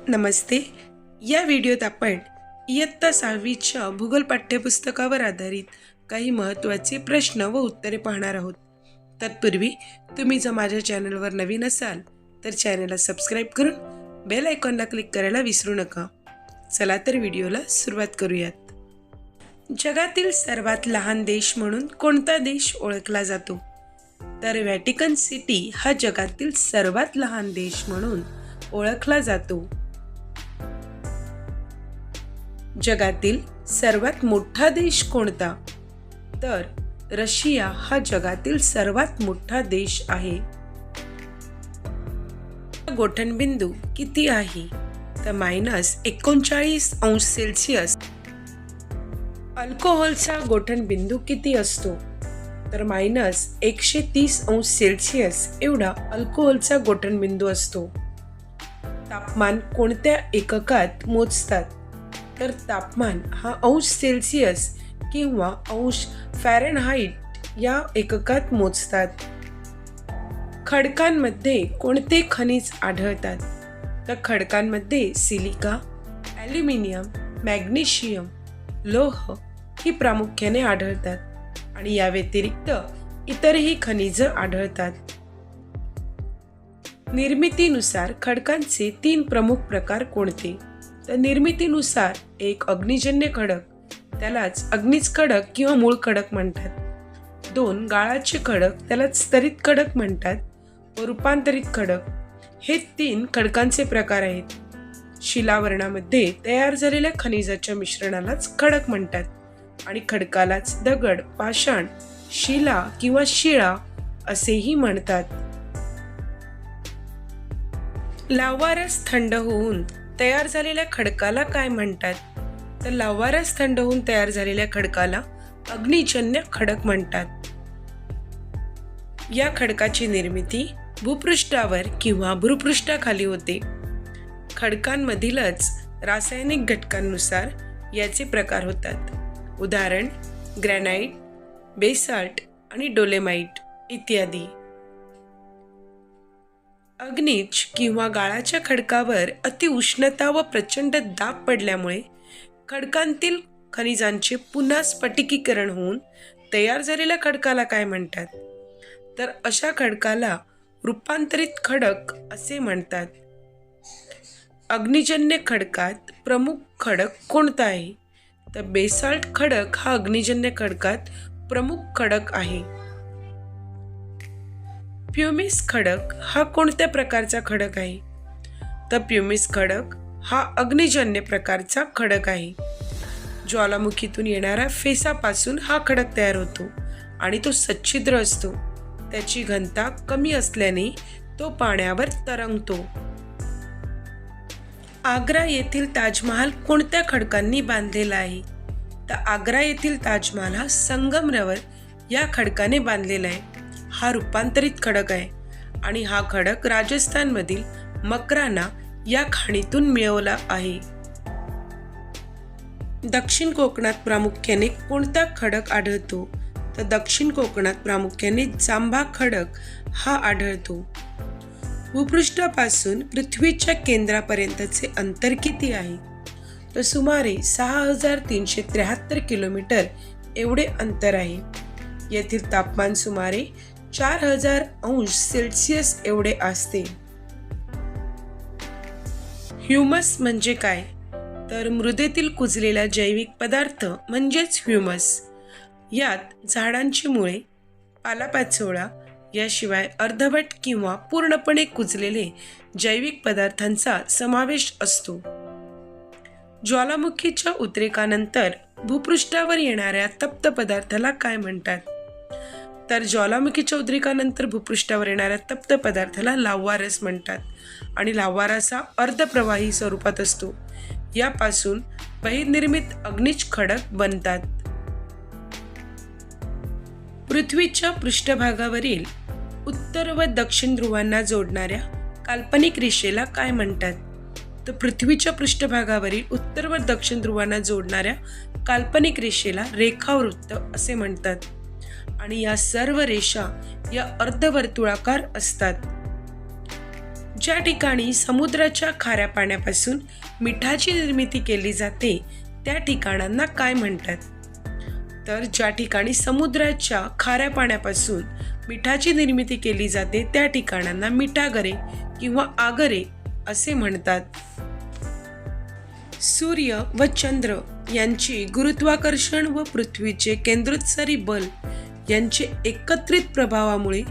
नमस्ते. या व्हिडिओत आपण इयत्ता 6वीच्या भूगोल पाठ्यपुस्तकावर आधारित काही महत्त्वाचे प्रश्न व उत्तरे पाहणार आहोत. तत्पूर्वी तुम्ही जर माझ्या चॅनलवर नवीन असाल तर चॅनलला सबस्क्राईब करून बेल आयकॉनला क्लिक करायला विसरू नका. चला तर व्हिडिओला सुरुवात करूयात. जगातील सर्वात लहान देश म्हणून कोणता देश ओळखला जातो? तर व्हॅटिकन सिटी हा जगातील सर्वात लहान देश म्हणून ओळखला जातो. जगातील सर्वात मोठा देश कोणता? तर रशिया हा जगातील सर्वात मोठा देश आहे. गोठणबिंदू किती आहे? तर -39°C. अल्कोहोलचा गोठणबिंदू किती असतो? तर -130°C एवढा अल्कोहोलचा गोठणबिंदू असतो. तापमान कोणत्या एककात मोजतात? तर तापमान हा अंश सेल्सिअस किंवा अंश फॅरेनहाइट या एककात मोजतात. खडकांमध्ये कोणते खनिज आढळतात? तर खडकांमध्ये सिलिका, ॲल्युमिनियम, मॅग्नेशियम, लोह ही प्रामुख्याने आढळतात आणि या व्यतिरिक्त इतरही खनिज आढळतात. निर्मितीनुसार खडकांचे 3 प्रमुख प्रकार कोणते? तर निर्मितीनुसार एक अग्निजन्य खडक, त्यालाच अग्निज खडक किंवा मूळ खडक म्हणतात. 2 गाळाचे खडक, त्यालाच स्तरित खडक म्हणतात व रूपांतरित खडक. हे 3 खडकांचे प्रकार आहेत. शिलावरणामध्ये तयार झालेल्या खनिजाच्या मिश्रणालाच खडक म्हणतात आणि खडकालाच दगड, पाषाण, शिला किंवा शिळा असेही म्हणतात. लाव्हारस थंड होऊन तयार झालेल्या खडकाला काय म्हणतात? तर लाव्हारस थंड होऊन तयार झालेल्या खडकाला अग्निजन्य खडक म्हणतात. या खडकाची निर्मिती भूपृष्ठावर किंवा भूपृष्ठाखाली होते. खडकांमधीलच रासायनिक घटकांनुसार याचे प्रकार होतात. उदाहरण ग्रॅनाइट, बेसाल्ट आणि डोलेमाइट इत्यादी. अग्निज किंवा गाळाच्या खडकावर अतिउष्णता व प्रचंड दाब पडल्यामुळे खडकांतील खनिजांचे पुन्हा स्फटिकीकरण होऊन तयार झालेल्या खडकाला काय म्हणतात? तर अशा खडकाला रूपांतरित खडक असे म्हणतात. अग्निजन्य खडकात प्रमुख खडक कोणता आहे? तर बेसाल्ट खडक हा अग्निजन्य खडकात प्रमुख खडक आहे. प्युमिस खडक हा कोणत्या प्रकारचा खडक आहे? तर प्युमिस खडक हा अग्निजन्य प्रकारचा खडक आहे. ज्वालामुखीतून येणाऱ्या फेसापासून हा खडक तयार होतो आणि तो सच्छिद्र असतो. त्याची घनता कमी असल्याने तो पाण्यावर तरंगतो. आग्रा येथील ताजमहाल कोणत्या खडकांनी बांधलेला आहे? तर आग्रा येथील ताजमहाल हा संगमरवर या खडकाने बांधलेला आहे. हा रूपांतरित खडक आहे आणि हा खडक राजस्थानमधील मकराना या खाणीतून मिळवला आहे. दक्षिण कोकणात प्रामुख्याने कोणता खडक आढळतो? तर दक्षिण कोकणात प्रामुख्याने जांभा खडक हा आढळतो. भूपृष्ठापासून पृथ्वीच्या केंद्रापर्यंतचे अंतर किती आहे? तर सुमारे 6373 किलोमीटर एवढे अंतर आहे. येथील तापमान सुमारे 4000°C एवढे असते. ह्युमस म्हणजे काय? तर मृदेतील कुजलेला जैविक पदार्थ म्हणजेच ह्युमस. यात झाडांची मुळे, पालापाचोळा याशिवाय अर्धवट किंवा पूर्णपणे कुजलेले जैविक पदार्थांचा समावेश असतो. ज्वालामुखीच्या उद्रेकानंतर भूपृष्ठावर येणाऱ्या तप्त पदार्थाला काय म्हणतात? तर ज्वालामुखीच्या उद्रेकानंतर भूपृष्ठावर येणाऱ्या तप्त पदार्थाला लाव्हारस म्हणतात आणि लाव्हारस हा अर्धप्रवाही स्वरूपात असतो. यापासून बहिर्निर्मित अग्निज खडक बनतात. पृथ्वीच्या पृष्ठभागावरील उत्तर व दक्षिण ध्रुवांना जोडणाऱ्या काल्पनिक रेषेला काय म्हणतात? तर पृथ्वीच्या पृष्ठभागावरील उत्तर व दक्षिण ध्रुवांना जोडणाऱ्या काल्पनिक रेषेला रेखावृत्त असे म्हणतात आणि या सर्व रेषा या अर्धवर्तुळाकार असतात. ज्या ठिकाणी समुद्राच्या खाऱ्या पाण्यापासून मिठाची निर्मिती केली जाते त्या ठिकाणांना काय म्हणतात? तर ज्या ठिकाणी समुद्राच्या खाऱ्या पाण्यापासून मिठाची निर्मिती केली जाते त्या ठिकाणांना मिठागरे किंवा आगरे असे म्हणतात. सूर्य व चंद्र यांची गुरुत्वाकर्षण व पृथ्वीचे केंद्रोत्सारी बल यांचे एकत्रित प्रभावामुळे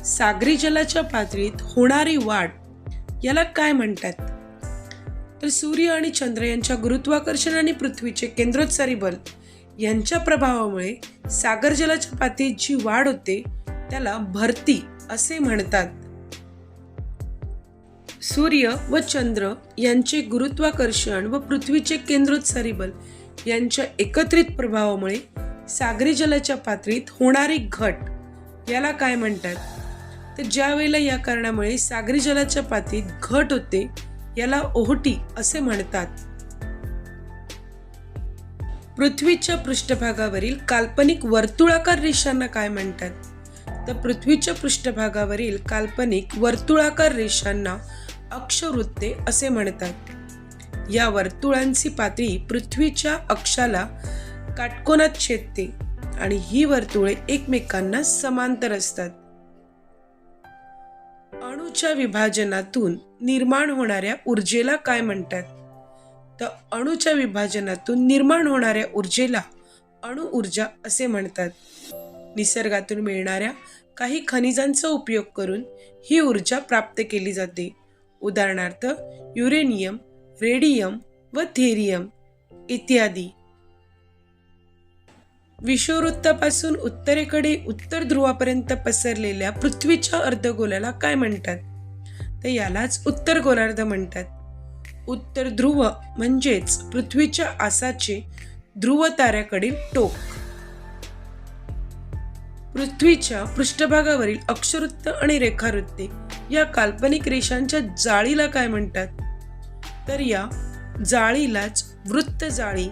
सागरी जलाच्या पातळीत होणारी वाढ याला काय म्हणतात? तर सूर्य आणि चंद्र यांच्या गुरुत्वाकर्षण आणि पृथ्वीचे केंद्रोत्सारी बल यांच्या प्रभावामुळे सागर जलाच्या पातळीत जी वाढ होते त्याला भरती असे म्हणतात. सूर्य व चंद्र यांचे गुरुत्वाकर्षण व पृथ्वीचे केंद्रोत्सारी बल यांच्या एकत्रित प्रभावामुळे सागरी जलाच्या पातळीत होणारी घट याला काय म्हणतात? तर ज्या वेळेला या कारणामुळे सागरी जलाच्या पातळीत घट होते याला ओहोटी असे म्हणतात. पृथ्वीच्या पृष्ठभागावरील काल्पनिक वर्तुळाकार रेषांना काय म्हणतात? तर पृथ्वीच्या पृष्ठभागावरील काल्पनिक वर्तुळाकार रेषांना अक्षवृत्ते असे म्हणतात. या वर्तुळांची पातळी पृथ्वीच्या अक्षाला काटकोनात छेदते आणि ही वर्तुळे एकमेकांना समांतर असतात. अणूच्या विभाजनातून निर्माण होणाऱ्या ऊर्जेला काय म्हणतात? तर अणूच्या विभाजनातून निर्माण होणाऱ्या ऊर्जेला अणु ऊर्जा असे म्हणतात. निसर्गातून मिळणाऱ्या काही खनिजांचा उपयोग करून ही ऊर्जा प्राप्त केली जाते. उदाहरणार्थ युरेनियम, रेडियम व थेरियम इत्यादी. विषुववृत्तापासून उत्तरेकडे उत्तर ध्रुवापर्यंत पसरलेल्या पृथ्वीच्या अर्धगोलाला काय म्हणतात? तर यालाच उत्तर गोलार्ध म्हणतात. उत्तर ध्रुव म्हणजेच पृथ्वीच्या आसाचे ध्रुव ताऱ्याकडील टोक. पृथ्वीच्या पृष्ठभागावरील अक्षवृत्त आणि रेखावृत्ते या काल्पनिक रेषांच्या जाळीला काय म्हणतात? तर या जाळीलाच वृत्त जाळी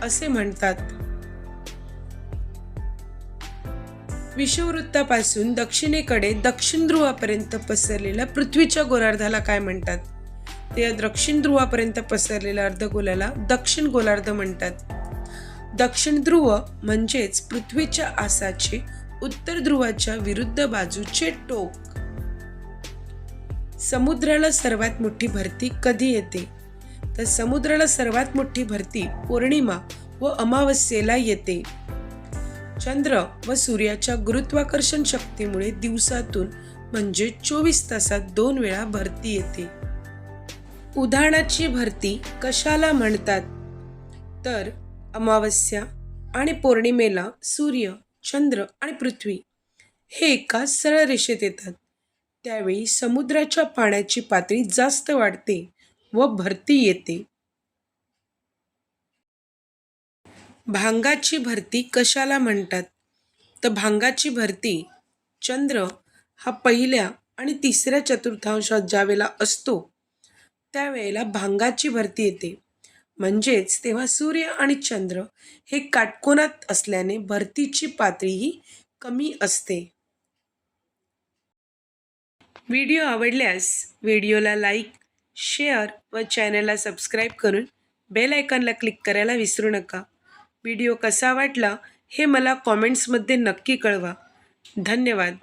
असे म्हणतात. विषुववृत्तापासून दक्षिणेकडे दक्षिण ध्रुवापर्यंत पसरलेल्या पृथ्वीच्या गोलार्धाला काय म्हणतात? ते दक्षिण ध्रुवापर्यंत पसरलेल्या अर्धगोलाला दक्षिण गोलार्ध म्हणतात. दक्षिण ध्रुव म्हणजेच पृथ्वीच्या आसाचे उत्तर ध्रुवाच्या विरुद्ध बाजूचे टोक. समुद्राला सर्वात मोठी भरती कधी येते? तर समुद्राला सर्वात मोठी भरती पौर्णिमा व अमावस्येला येते. चंद्र व सूर्याच्या गुरुत्वाकर्षण शक्तीमुळे दिवसातून म्हणजे 24 तासात 2 वेळा भरती येते. उधाणाची भरती कशाला म्हणतात? तर अमावस्या आणि पौर्णिमेला सूर्य, चंद्र आणि पृथ्वी हे एका सरळ रेषेत येतात. त्यावेळी समुद्राच्या पाण्याची पातळी जास्त वाढते व भरती येते. भांगाची भरती कशाला म्हणतात? तर भांगाची भरती चंद्र हा पहिल्या आणि तिसऱ्या चतुर्थांशात ज्यावेळेला असतो त्यावेळेला भांगाची भरती येते. म्हणजेच तेव्हा सूर्य आणि चंद्र हे काटकोनात असल्याने भरतीची पातळीही कमी असते. व्हिडिओ आवडल्यास व्हिडिओला लाईक, शेअर व चॅनलला सबस्क्राईब करून बेल आयकॉनला क्लिक करायला विसरू नका. व्हिडिओ कसा वाटला हे मला कॉमेंट्समध्ये नक्की कळवा. धन्यवाद.